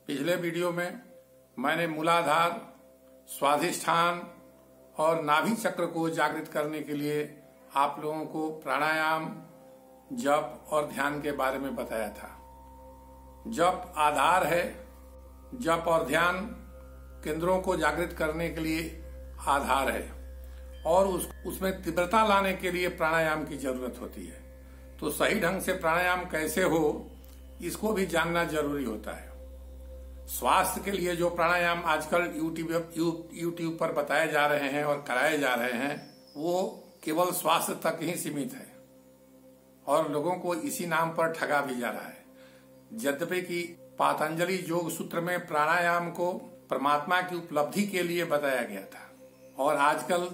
पिछले वीडियो में मैंने मूलाधार, स्वाधिष्ठान और नाभि चक्र को जागृत करने के लिए आप लोगों को प्राणायाम, जप और ध्यान के बारे में बताया था। जप आधार है, जप और ध्यान केंद्रों को जागृत करने के लिए आधार है और उसमें तीव्रता लाने के लिए प्राणायाम की जरूरत होती है। तो सही ढंग से प्राणायाम कैसे हो, इसको भी जानना जरूरी होता है। स्वास्थ्य के लिए जो प्राणायाम आजकल यूट्यूब पर बताए जा रहे हैं और कराए जा रहे हैं, वो केवल स्वास्थ्य तक ही सीमित है और लोगों को इसी नाम पर ठगा भी जा रहा है। यद्यपि कि पतंजलि योग सूत्र में प्राणायाम को परमात्मा की उपलब्धि के लिए बताया गया था और आजकल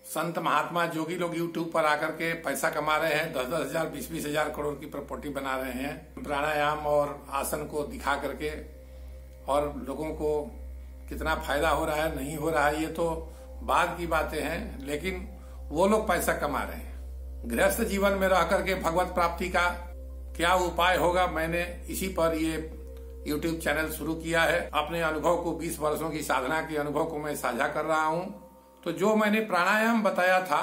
संत महात्मा जोगी लोग यूट्यूब पर आकर के पैसा कमा रहे हैं, 10-10 हजार 20-20 हजार करोड़ की प्रॉपर्टी बना रहे हैं प्राणायाम और आसन को दिखा करके। और लोगों को कितना फायदा हो रहा है नहीं हो रहा है ये तो बाद की बातें हैं, लेकिन वो लोग पैसा कमा रहे हैं। गृहस्थ जीवन में रह करके भगवत प्राप्ति का क्या उपाय होगा, मैंने इसी पर ये यूट्यूब चैनल शुरू किया है। अपने अनुभव को, 20 वर्षों की साधना के अनुभव को मैं साझा कर रहा हूं। तो जो मैंने प्राणायाम बताया था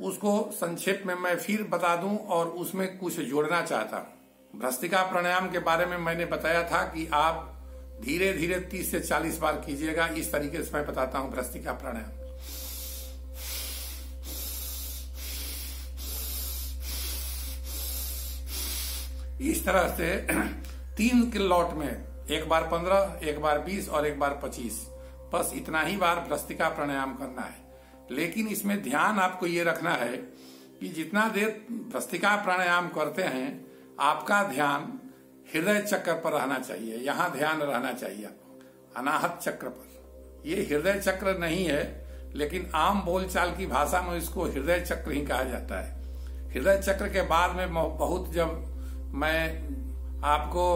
उसको संक्षेप में मैं फिर बता दूं और उसमें कुछ जोड़ना चाहता हूं। भ्रस्त्रिका प्राणायाम के बारे में मैंने बताया था कि आप धीरे धीरे 30 से 40 बार कीजिएगा। इस तरीके से मैं बताता हूं भ्रस्त्रिका प्राणायाम। इस तरह से 3 के लॉट में, एक बार 15, एक बार 20 और एक बार 25, बस इतना ही बार भ्रस्त्रिका प्राणायाम करना है। लेकिन इसमें ध्यान आपको ये रखना है कि जितना देर भ्रस्त्रिका प्राणायाम करते हैं आपका ध्यान हृदय चक्र पर रहना चाहिए। यहाँ ध्यान रहना चाहिए आपको, अनाहत चक्र पर। ये हृदय चक्र नहीं है, लेकिन आम बोलचाल की भाषा में इसको हृदय चक्र ही कहा जाता है। हृदय चक्र के बाद में बहुत, जब मैं आपको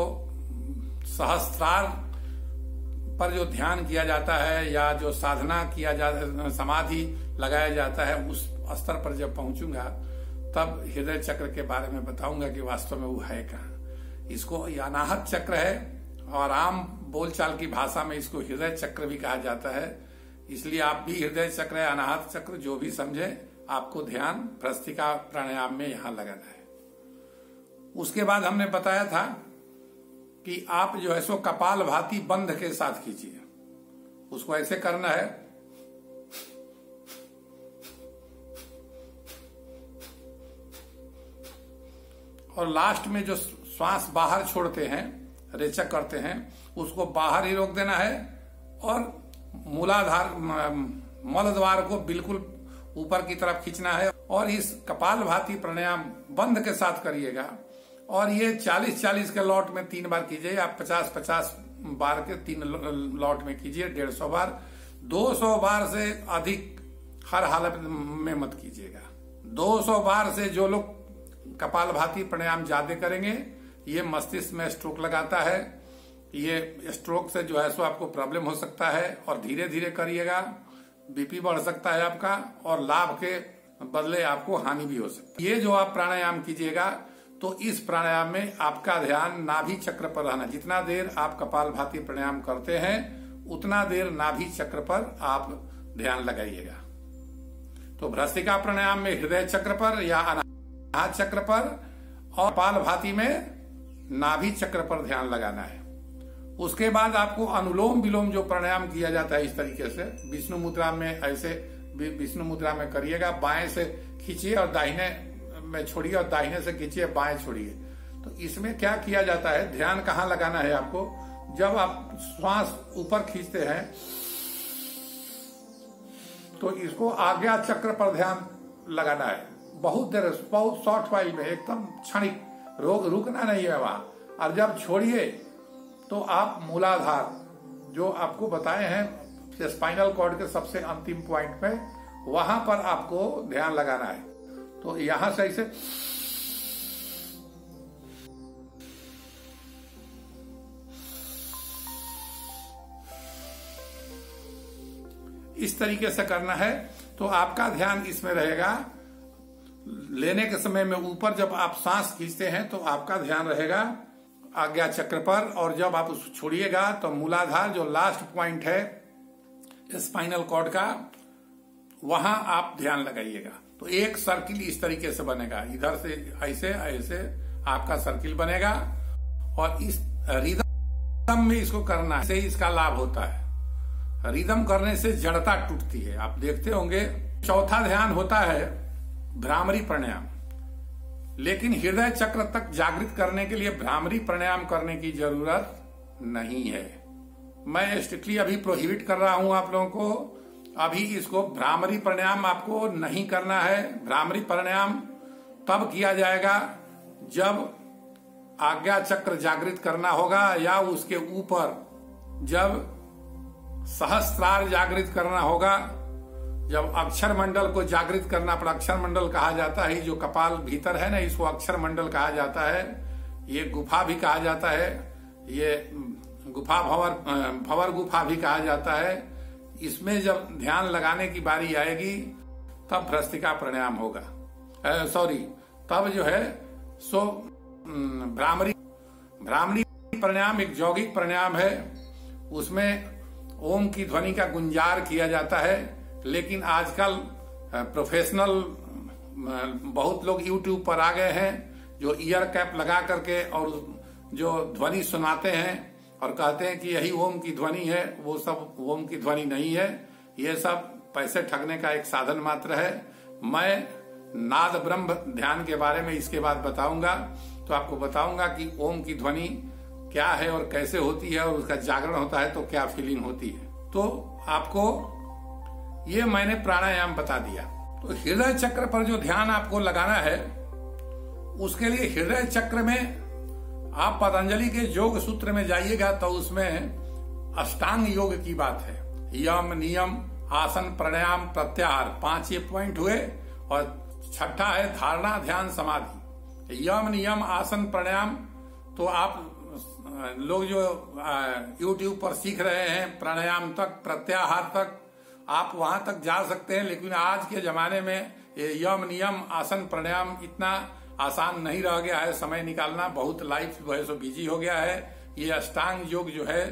सहस्त्रार पर जो ध्यान किया जाता है या जो साधना किया जाता, समाधि लगाया जाता है, उस स्तर पर जब पहुंचूंगा तब हृदय चक्र के बारे में बताऊंगा कि वास्तव में वो है कहाँ। इसको अनाहत चक्र है और आम बोलचाल की भाषा में इसको हृदय चक्र भी कहा जाता है। इसलिए आप भी हृदय चक्र है, अनाहत चक्र, जो भी समझे, आपको ध्यान भ्रस्त्रिका प्राणायाम में यहां लगाना है। उसके बाद हमने बताया था कि आप जो है सो कपालभाति बंध के साथ कीजिए। उसको ऐसे करना है, और लास्ट में जो श्वास बाहर छोड़ते हैं, रेचक करते हैं, उसको बाहर ही रोक देना है और मूलाधार मल द्वार को बिल्कुल ऊपर की तरफ खींचना है। और इस कपालभाति प्राणायाम बंध के साथ करिएगा और ये 40-40 के लॉट में 3 बार कीजिए। आप 50-50 बार के 3 लॉट में कीजिए, 150 बार। 200 बार से अधिक हर हालत में मत कीजिएगा। 200 बार से जो लोग कपालभाति प्राणायाम ज्यादा करेंगे, ये मस्तिष्क में स्ट्रोक लगाता है। ये स्ट्रोक से जो है सो आपको प्रॉब्लम हो सकता है और धीरे धीरे करिएगा, बीपी बढ़ सकता है आपका और लाभ के बदले आपको हानि भी हो सकती है। ये जो आप प्राणायाम कीजिएगा तो इस प्राणायाम में आपका ध्यान नाभि चक्र पर रहना। जितना देर आप कपालभाति प्राणायाम करते हैं उतना देर नाभि चक्र पर आप ध्यान लगाइएगा। तो भ्रस्त्रिका प्राणायाम में हृदय चक्र पर या अनाहत चक्र पर और कपालभाति में नाभि चक्र पर ध्यान लगाना है। उसके बाद आपको अनुलोम विलोम जो प्राणायाम किया जाता है इस तरीके से, विष्णु मुद्रा में, ऐसे विष्णु मुद्रा में करिएगा। बाएं से खींचिए और दाहिने में छोड़िए और दाहिने से खींचिए, बाएं छोड़िए। तो इसमें क्या किया जाता है, ध्यान कहाँ लगाना है आपको, जब आप श्वास ऊपर खींचते हैं तो इसको आज्ञा चक्र पर ध्यान लगाना है। बहुत देर, बहुत शॉर्ट वाइल में, एकदम क्षणिक, रुकना नहीं है वहां। और जब छोड़िए तो आप मूलाधार, जो आपको बताए हैं स्पाइनल कॉर्ड के सबसे अंतिम पॉइंट पे, वहां पर आपको ध्यान लगाना है। तो यहां से ऐसे इस तरीके से करना है। तो आपका ध्यान इसमें रहेगा। लेने के समय में ऊपर जब आप सांस खींचते हैं तो आपका ध्यान रहेगा आज्ञा चक्र पर, और जब आप उसको छोड़िएगा तो मूलाधार जो लास्ट पॉइंट है स्पाइनल कॉर्ड का, वहां आप ध्यान लगाइएगा। तो एक सर्किल इस तरीके से बनेगा, इधर से ऐसे ऐसे आपका सर्किल बनेगा, और इस रिदम में इसको करना है, इसका लाभ होता है। रिदम करने से जड़ता टूटती है, आप देखते होंगे। चौथा ध्यान होता है भ्रामरी प्राणायाम, लेकिन हृदय चक्र तक जागृत करने के लिए भ्रामरी प्राणायाम करने की जरूरत नहीं है। मैं स्ट्रिक्टली अभी प्रोहिबिट कर रहा हूं आप लोगों को, अभी इसको भ्रामरी प्राणायाम आपको नहीं करना है। भ्रामरी प्राणायाम तब किया जाएगा जब आज्ञा चक्र जागृत करना होगा, या उसके ऊपर जब सहस्त्रार जागृत करना होगा, जब अक्षर मंडल को जागृत करना पड़ा। अक्षर मंडल कहा जाता है, जो कपाल भीतर है ना, इसको अक्षर मंडल कहा जाता है। ये गुफा भी कहा जाता है, ये गुफा भंवर गुफा भी कहा जाता है। इसमें जब ध्यान लगाने की बारी आएगी तब भ्रस्तिका प्राणायाम होगा, तब जो है सो भ्रामरी प्राणायाम एक यौगिक प्राणायाम है। उसमें ओम की ध्वनि का गुंजार किया जाता है, लेकिन आजकल प्रोफेशनल बहुत लोग यूट्यूब पर आ गए हैं जो ईयर कैप लगा करके और जो ध्वनि सुनाते हैं और कहते हैं कि यही ओम की ध्वनि है। वो सब ओम की ध्वनि नहीं है, ये सब पैसे ठगने का एक साधन मात्र है। मैं नाद ब्रह्म ध्यान के बारे में इसके बाद बताऊंगा, तो आपको बताऊंगा कि ओम की ध्वनि क्या है और कैसे होती है, और उसका जागरण होता है तो क्या फीलिंग होती है। तो आपको ये मैंने प्राणायाम बता दिया। तो हृदय चक्र पर जो ध्यान आपको लगाना है, उसके लिए हृदय चक्र में आप पतंजलि के योग सूत्र में जाइएगा तो उसमें अष्टांग योग की बात है। यम नियम आसन प्राणायाम प्रत्याहार, 5 ये पॉइंट हुए, और छठा है धारणा ध्यान समाधि। यम नियम आसन प्राणायाम तो आप लोग जो YouTube पर सीख रहे हैं प्राणायाम तक, प्रत्याहार तक, आप वहां तक जा सकते हैं। लेकिन आज के जमाने में यम नियम आसन प्राणायाम इतना आसान नहीं रह गया है, समय निकालना बहुत लाइफ जो है सो बिजी हो गया है। ये अष्टांग योग जो है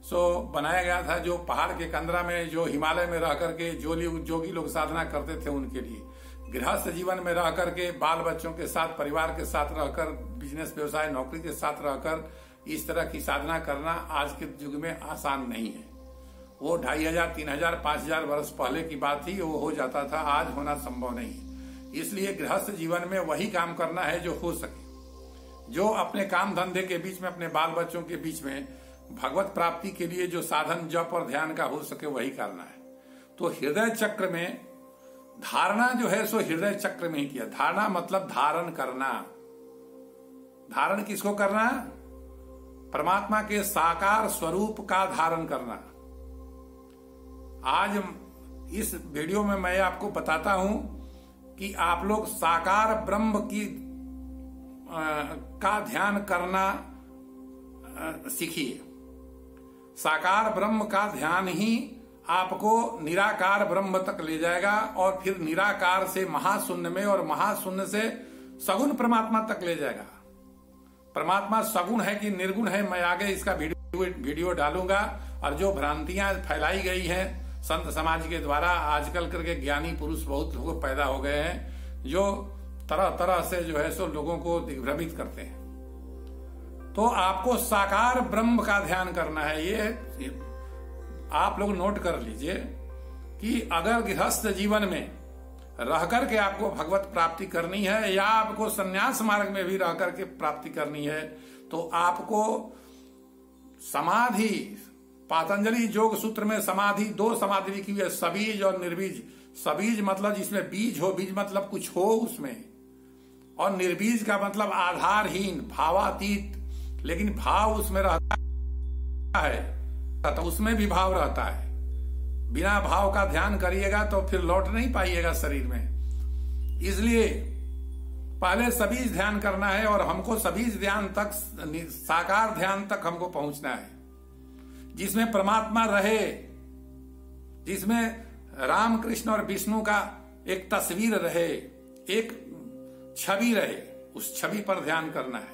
सो बनाया गया था जो पहाड़ के कंदरा में, जो हिमालय में रह करके जो जोगी लोग साधना करते थे उनके लिए। गृहस्थ जीवन में रह करके, बाल बच्चों के साथ, परिवार के साथ रहकर, बिजनेस व्यवसाय नौकरी के साथ रहकर इस तरह की साधना करना आज के युग में आसान नहीं है। वो 2500, 3000, 5000 वर्ष पहले की बात थी, वो हो जाता था, आज होना संभव नहीं। इसलिए गृहस्थ जीवन में वही काम करना है जो हो सके, जो अपने काम धंधे के बीच में, अपने बाल बच्चों के बीच में भगवत प्राप्ति के लिए जो साधन जप और ध्यान का हो सके वही करना है। तो हृदय चक्र में धारणा जो है सो हृदय चक्र में ही किया। धारणा मतलब धारण करना। धारण किसको करना? परमात्मा के साकार स्वरूप का धारण करना। आज इस वीडियो में मैं आपको बताता हूं कि आप लोग साकार ब्रह्म की का ध्यान करना सीखिए। साकार ब्रह्म का ध्यान ही आपको निराकार ब्रह्म तक ले जाएगा, और फिर निराकार से महाशून्य में, और महाशून्य से सगुण परमात्मा तक ले जाएगा। परमात्मा सगुण है कि निर्गुण है, मैं आगे इसका वीडियो डालूंगा। और जो भ्रांतियां फैलाई गई हैं संत समाज के द्वारा, आजकल करके ज्ञानी पुरुष बहुत लोग पैदा हो गए हैं जो तरह तरह से जो है सो लोगों को दिग्भ्रमित करते हैं। तो आपको साकार ब्रह्म का ध्यान करना है। ये आप लोग नोट कर लीजिए कि अगर गृहस्थ जीवन में रह करके आपको भगवत प्राप्ति करनी है, या आपको संन्यास मार्ग में भी रह करके प्राप्ति करनी है, तो आपको समाधि, पतंजलि योग सूत्र में समाधि, 2 समाधि लिखी हुई है, सबीज और निर्बीज। सबीज मतलब जिसमें बीज हो, बीज मतलब कुछ हो उसमें, और निर्बीज का मतलब आधारहीन, भावातीत, लेकिन भाव उसमें रहता है, तो उसमें भी भाव रहता है। बिना भाव का ध्यान करिएगा तो फिर लौट नहीं पाइएगा शरीर में। इसलिए पहले सबीज ध्यान करना है, और हमको सबीज ध्यान तक, साकार ध्यान तक हमको पहुंचना है, जिसमें परमात्मा रहे, जिसमें राम कृष्ण और विष्णु का एक तस्वीर रहे, एक छवि रहे, उस छवि पर ध्यान करना है।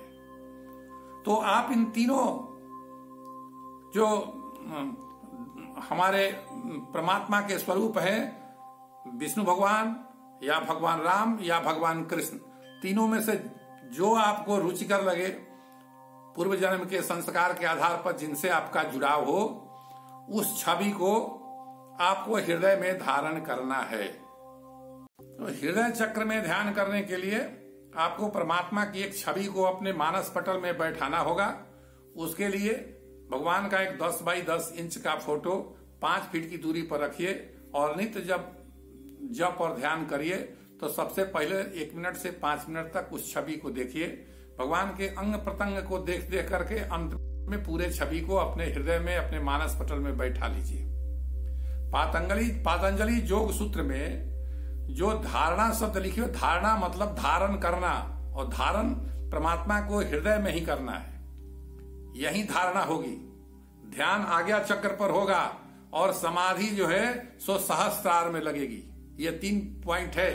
तो आप इन तीनों जो हमारे परमात्मा के स्वरूप हैं, विष्णु भगवान या भगवान राम या भगवान कृष्ण, तीनों में से जो आपको रुचिकर लगे, पूर्व जन्म के संस्कार के आधार पर जिनसे आपका जुड़ाव हो, उस छवि को आपको हृदय में धारण करना है। तो हृदय चक्र में ध्यान करने के लिए आपको परमात्मा की एक छवि को अपने मानस पटल में बैठाना होगा। उसके लिए भगवान का एक 10 बाई 10 इंच का फोटो 5 फीट की दूरी पर रखिए और नित्य जब जप और ध्यान करिए तो सबसे पहले 1 मिनट से 5 मिनट तक उस छवि को देखिए। भगवान के अंग प्रत्यंग को देख देख करके अंत में पूरे छवि को अपने हृदय में, अपने मानस पटल में बैठा लीजिए। पातंजलि योग सूत्र में जो धारणा शब्द लिखिए, धारणा मतलब धारण करना, और धारण परमात्मा को हृदय में ही करना है। यही धारणा होगी, ध्यान आज्ञा चक्र पर होगा और समाधि जो है सो सहस्त्रार में लगेगी। ये 3 पॉइंट है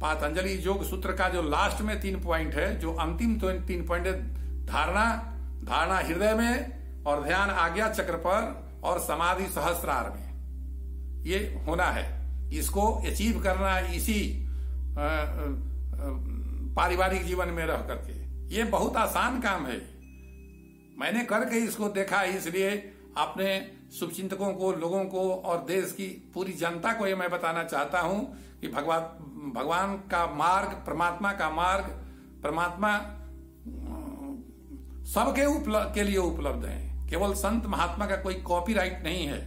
पातंजलि योग सूत्र का। जो लास्ट में 3 पॉइंट है, जो अंतिम 3 पॉइंट है, धारणा हृदय में और ध्यान आज्ञा चक्र पर और समाधि सहस्त्रार में, ये होना है। इसको अचीव करना इसी पारिवारिक जीवन में रह करके, ये बहुत आसान काम है। मैंने करके इसको देखा, इसलिए अपने शुभचिंतकों को, लोगों को और देश की पूरी जनता को ये मैं बताना चाहता हूं कि भगवान का मार्ग, परमात्मा का मार्ग, परमात्मा सबके के लिए उपलब्ध है। केवल संत महात्मा का कोई कॉपीराइट नहीं है।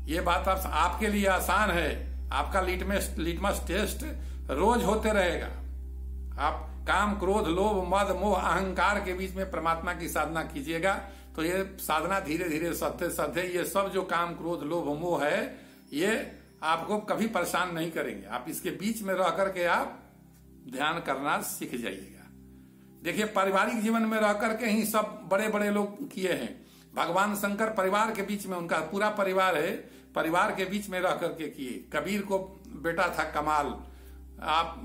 ये बात आपके लिए आसान है। आपका लिटमस टेस्ट रोज होते रहेगा। आप काम, क्रोध, लोभ, मद, मोह, अहंकार के बीच में परमात्मा की साधना कीजिएगा तो ये साधना धीरे धीरे सधे ये सब जो काम, क्रोध, लोभ, मोह है, ये आपको कभी परेशान नहीं करेंगे। आप इसके बीच में रह करके आप ध्यान करना सीख जाइएगा। देखिए, पारिवारिक जीवन में रह करके ही सब बड़े बड़े लोग किए हैं। भगवान शंकर परिवार के बीच में, उनका पूरा परिवार है, परिवार के बीच में रह करके किए। कबीर को बेटा था कमाल, आप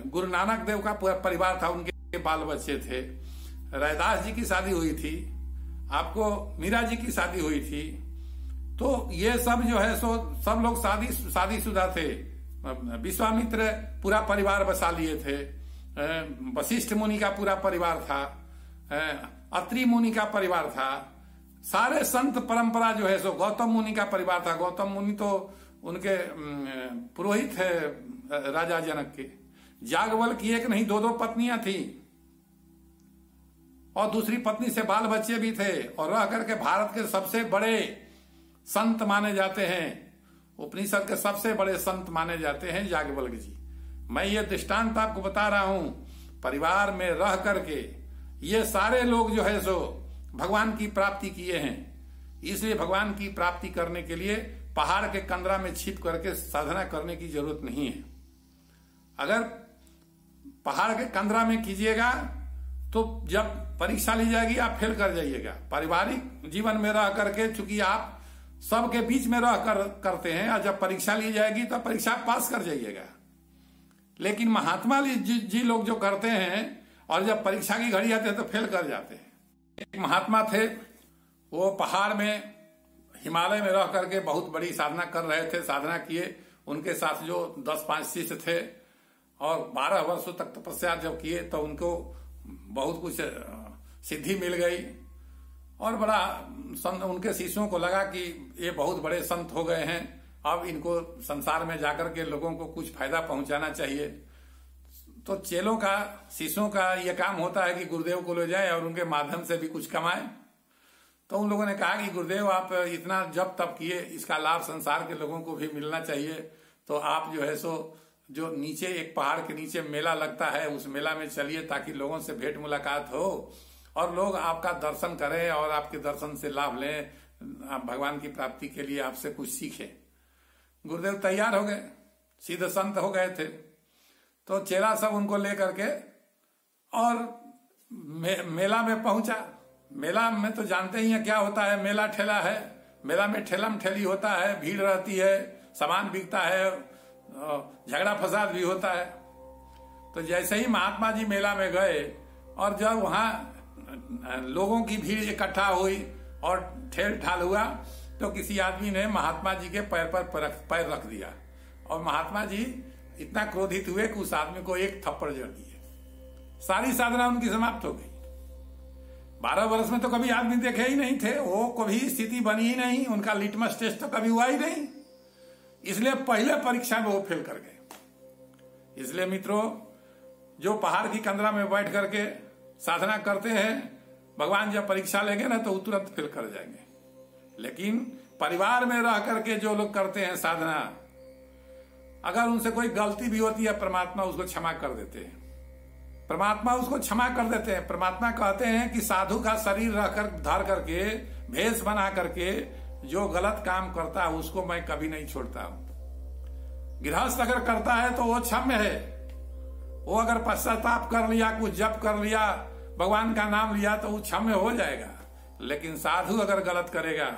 गुरु नानक देव का पूरा परिवार था, उनके बाल बच्चे थे। रैदास जी की शादी हुई थी, आपको मीरा जी की शादी हुई थी। तो ये सब जो है सो सब लोग शादीशुदा थे। विश्वामित्र पूरा परिवार बसा लिए थे। वशिष्ठ मुनि का पूरा परिवार था। अत्रि मुनि का परिवार था। सारे संत परंपरा जो है सो गौतम मुनि का परिवार था। गौतम मुनि तो उनके पुरोहित है राजा जनक के। जागवल की एक नहीं 2 पत्नियां थी और दूसरी पत्नी से बाल बच्चे भी थे, और रह करके भारत के सबसे बड़े संत माने जाते हैं। उपनिषद के सबसे बड़े संत माने जाते हैं याज्ञवल्क्य जी। मैं ये दृष्टांत आपको बता रहा हूं, परिवार में रह करके ये सारे लोग जो है सो भगवान की प्राप्ति किए हैं। इसलिए भगवान की प्राप्ति करने के लिए पहाड़ के कंदरा में छिप करके साधना करने की जरूरत नहीं है। अगर पहाड़ के कंदरा में कीजिएगा तो जब परीक्षा ली जाएगी आप फेल कर जाइएगा। पारिवारिक जीवन में रह करके, चूंकि आप सबके बीच में रह कर करते हैं, और जब परीक्षा ली जाएगी तो परीक्षा पास कर जाइएगा। लेकिन महात्मा जी लोग जो करते हैं और जब परीक्षा की घड़ी आती है तो फेल कर जाते हैं। एक महात्मा थे, वो पहाड़ में, हिमालय में रह करके बहुत बड़ी साधना कर रहे थे। साधना किए, उनके साथ जो 10-5 शिष्य थे, और 12 वर्षों तक तपस्या जब किए तो उनको बहुत कुछ सिद्धि मिल गई। और बड़ा उनके शिष्यों को लगा कि ये बहुत बड़े संत हो गए हैं, अब इनको संसार में जाकर के लोगों को कुछ फायदा पहुंचाना चाहिए। तो चेलों का, शिष्यों का यह काम होता है कि गुरुदेव को ले जाए और उनके माध्यम से भी कुछ कमाए। तो उन लोगों ने कहा कि गुरुदेव आप इतना जब तब किए, इसका लाभ संसार के लोगों को भी मिलना चाहिए। तो आप जो है सो जो नीचे एक पहाड़ के नीचे मेला लगता है, उस मेला में चलिए ताकि लोगों से भेंट मुलाकात हो और लोग आपका दर्शन करें और आपके दर्शन से लाभ लें, आप भगवान की प्राप्ति के लिए आपसे कुछ सीखें। गुरुदेव तैयार हो गए, सीधे संत हो गए थे। तो चेला सब उनको लेकर के और मेला में पहुंचा। मेला में तो जानते ही हैं क्या होता है, मेला ठेला है। मेला में ठेलम ठेली होता है, भीड़ रहती है, सामान बिकता है, झगड़ा फसाद भी होता है। तो जैसे ही महात्मा जी मेला में गए और जब वहां लोगों की भीड़ इकट्ठा हुई और ठेल ठाल हुआ, तो किसी आदमी ने महात्मा जी के पैर पर पैर रख दिया और महात्मा जी इतना क्रोधित हुए कि उस आदमी को एक थप्पड़ जड़ दिए। सारी साधना उनकी समाप्त हो गई। 12 वर्ष में तो कभी आदमी देखे ही नहीं थे, वो कभी स्थिति बनी ही नहीं, उनका लिटमस टेस्ट तो कभी हुआ ही नहीं, इसलिए पहले परीक्षा में वो फेल कर गए। इसलिए मित्रों, जो पहाड़ की कंदरा में बैठ करके साधना करते हैं, भगवान जब परीक्षा लेंगे ना तो तुरंत फेल कर जाएंगे। लेकिन परिवार में रह करके जो लोग करते हैं साधना, अगर उनसे कोई गलती भी होती है, परमात्मा उसको क्षमा कर देते हैं। परमात्मा उसको क्षमा कर देते हैं। परमात्मा कहते हैं कि साधु का शरीर रहकर धार करके, भेष बना करके जो गलत काम करता है उसको मैं कभी नहीं छोड़ता हूं। गृहस्थ अगर करता है तो वो क्षम्य है, वो अगर पश्चाताप कर लिया, कुछ जप कर लिया, भगवान का नाम लिया तो वो क्षम्य हो जाएगा। लेकिन साधु अगर गलत करेगा,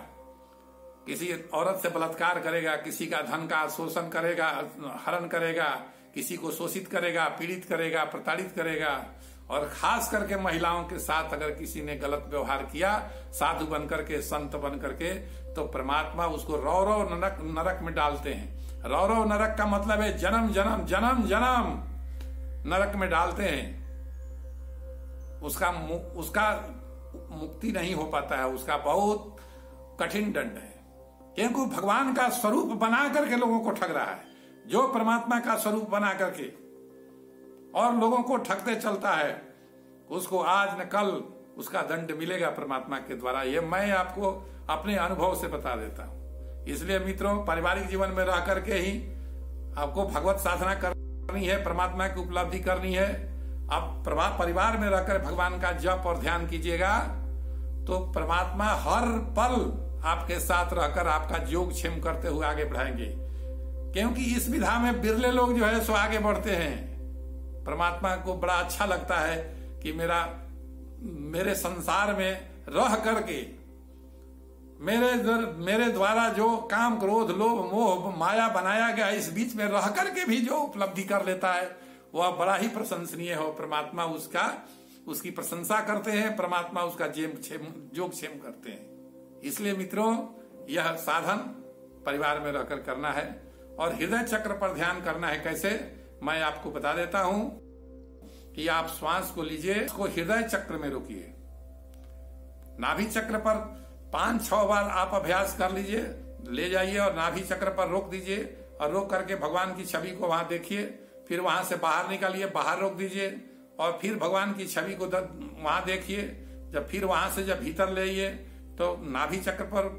किसी औरत से बलात्कार करेगा, किसी का धन का शोषण करेगा, हरण करेगा, किसी को शोषित करेगा, पीड़ित करेगा, प्रताड़ित करेगा, और खास करके महिलाओं के साथ अगर किसी ने गलत व्यवहार किया साधु बनकर के, संत बनकर के, तो परमात्मा उसको रौरव नरक में डालते हैं। रौरव नरक का मतलब है जन्म जन्म जन्म जन्म नरक में डालते हैं। उसका मुक्ति नहीं हो पाता है, उसका बहुत कठिन दंड है, क्योंकि भगवान का स्वरूप बना करके लोगों को ठग रहा है। जो परमात्मा का स्वरूप बना करके और लोगों को ठगते चलता है, उसको आज न कल उसका दंड मिलेगा परमात्मा के द्वारा। ये मैं आपको अपने अनुभव से बता देता हूं। इसलिए मित्रों, पारिवारिक जीवन में रह करके ही आपको भगवत साधना करनी है, परमात्मा की उपलब्धि करनी है। आप परिवार में रहकर भगवान का जप और ध्यान कीजिएगा तो परमात्मा हर पल आपके साथ रहकर आपका योगक्षेम करते हुए आगे बढ़ाएंगे। क्योंकि इस विधा में बिरले लोग जो है सो आगे बढ़ते हैं। परमात्मा को बड़ा अच्छा लगता है कि मेरे संसार में रह करके मेरे द्वारा जो काम, क्रोध, लोभ, मोह, माया बनाया गया, इस बीच में रह करके भी जो उपलब्धि कर लेता है वह बड़ा ही प्रशंसनीय हो। परमात्मा उसकी प्रशंसा करते हैं, परमात्मा उसका योगक्षेम करते हैं। इसलिए मित्रों, यह साधन परिवार में रहकर करना है और हृदय चक्र पर ध्यान करना है। कैसे, मैं आपको बता देता हूं कि आप श्वास को लीजिए, इसको हृदय चक्र में रोकिए, नाभि चक्र पर 5-6 बार आप अभ्यास कर लीजिए, ले जाइए और नाभि चक्र पर रोक दीजिए और रोक करके भगवान की छवि को वहां देखिए। फिर वहां से बाहर निकालिए, बाहर रोक दीजिए और फिर भगवान की छवि को वहां देखिए। फिर वहां से जब भीतर ले आइए तो नाभि चक्र पर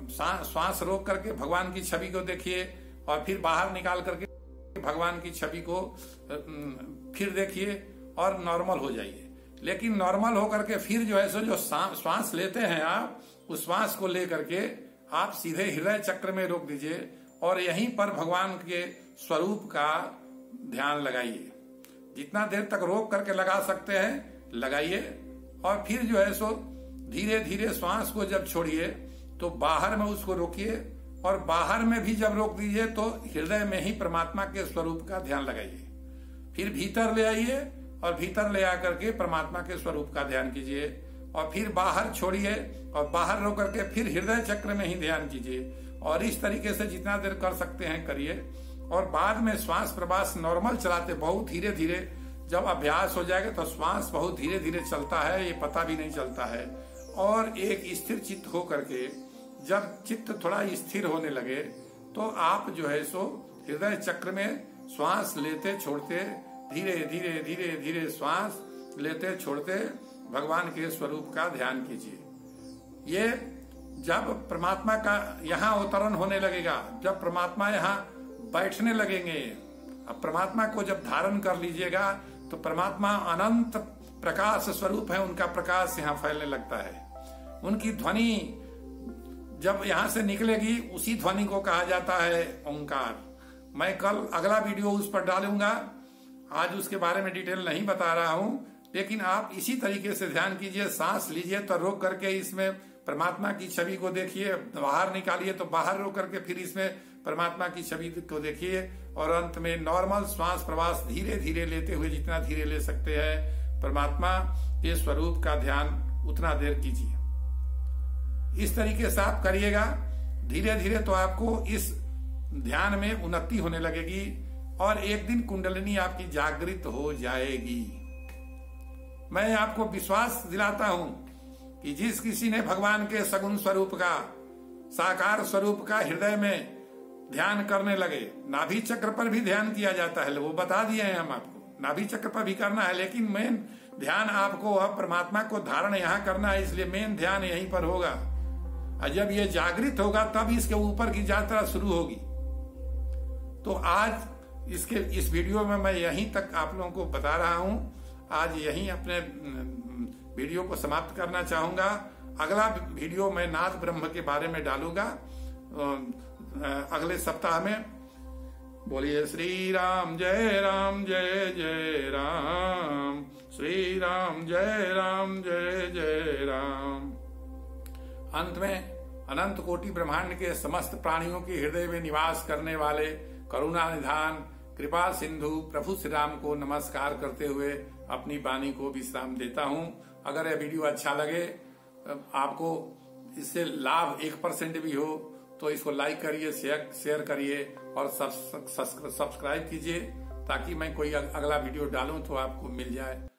श्वास रोक करके भगवान की छवि को देखिए और फिर बाहर निकाल करके भगवान की छवि को फिर देखिए और नॉर्मल हो जाइए। लेकिन नॉर्मल होकर के फिर जो है सो जो श्वास लेते हैं आप, उस श्वास को लेकर के आप सीधे हृदय चक्र में रोक दीजिए और यहीं पर भगवान के स्वरूप का ध्यान लगाइए। जितना देर तक रोक करके लगा सकते हैं लगाइए और फिर जो है सो धीरे धीरे श्वास को जब छोड़िए तो बाहर में उसको रोकिए और बाहर में भी जब रोक दीजिए तो हृदय में ही परमात्मा के स्वरूप का ध्यान लगाइए। फिर भीतर ले आइए और भीतर ले आकर के परमात्मा के स्वरूप का ध्यान कीजिए और फिर बाहर छोड़िए और बाहर रोक करके फिर हृदय चक्र में ही ध्यान कीजिए। और इस तरीके से जितना देर कर सकते हैं करिए और बाद में श्वास प्रश्वास नॉर्मल चलाते, बहुत धीरे धीरे जब अभ्यास हो जाएगा तो श्वास बहुत धीरे धीरे चलता है, ये पता भी नहीं चलता है। और एक स्थिर चित्त हो करके जब चित्त थोड़ा स्थिर होने लगे तो आप जो है सो हृदय चक्र में श्वास लेते छोड़ते धीरे धीरे धीरे धीरे श्वास लेते छोड़ते भगवान के स्वरूप का ध्यान कीजिए। ये जब परमात्मा का यहाँ अवतरण होने लगेगा, जब परमात्मा यहाँ बैठने लगेंगे, अब परमात्मा को जब धारण कर लीजिएगा तो परमात्मा अनंत प्रकाश स्वरूप है, उनका प्रकाश यहाँ फैलने लगता है। उनकी ध्वनि जब यहाँ से निकलेगी उसी ध्वनि को कहा जाता है ओंकार। मैं कल अगला वीडियो उस पर डालूंगा, आज उसके बारे में डिटेल नहीं बता रहा हूं, लेकिन आप इसी तरीके से ध्यान कीजिए। सांस लीजिए तो रोक करके इसमें परमात्मा की छवि को देखिए, बाहर निकालिए तो बाहर रोक करके फिर इसमें परमात्मा की छवि को देखिए और अंत में नॉर्मल श्वास प्रश्वास धीरे धीरे लेते हुए जितना धीरे ले सकते हैं परमात्मा के स्वरूप का ध्यान उतना देर कीजिए। इस तरीके से आप करिएगा, धीरे धीरे तो आपको इस ध्यान में उन्नति होने लगेगी और एक दिन कुंडलिनी आपकी जागृत हो जाएगी। मैं आपको विश्वास दिलाता हूं कि जिस किसी ने भगवान के सगुण स्वरूप का, साकार स्वरूप का हृदय में ध्यान करने लगे, नाभि चक्र पर भी ध्यान किया जाता है, वो बता दिए हैं हम आपको, नाभि चक्र पर भी करना है, लेकिन मेन ध्यान आपको अब परमात्मा को धारण यहाँ करना है, इसलिए मेन ध्यान यहीं पर होगा। और जब ये जागृत होगा तब इसके ऊपर की यात्रा शुरू होगी। तो आज इस वीडियो में मैं यहीं तक आप लोगों को बता रहा हूं। आज यहीं अपने वीडियो को समाप्त करना चाहूंगा। अगला वीडियो मैं नाद ब्रह्म के बारे में डालूंगा अगले सप्ताह में। बोलिए श्री राम जय राम जय जय राम, श्री राम जय राम जय जय राम। अंत में अनंत कोटि ब्रह्मांड के समस्त प्राणियों के हृदय में निवास करने वाले करुणा निधान कृपा सिंधु प्रभु श्री राम को नमस्कार करते हुए अपनी वाणी को विश्राम देता हूं। अगर यह वीडियो अच्छा लगे, आपको इससे लाभ 1% भी हो तो इसको लाइक करिए, शेयर करिए और सब्सक्राइब कीजिए, ताकि मैं कोई अगला वीडियो डालूं तो आपको मिल जाए।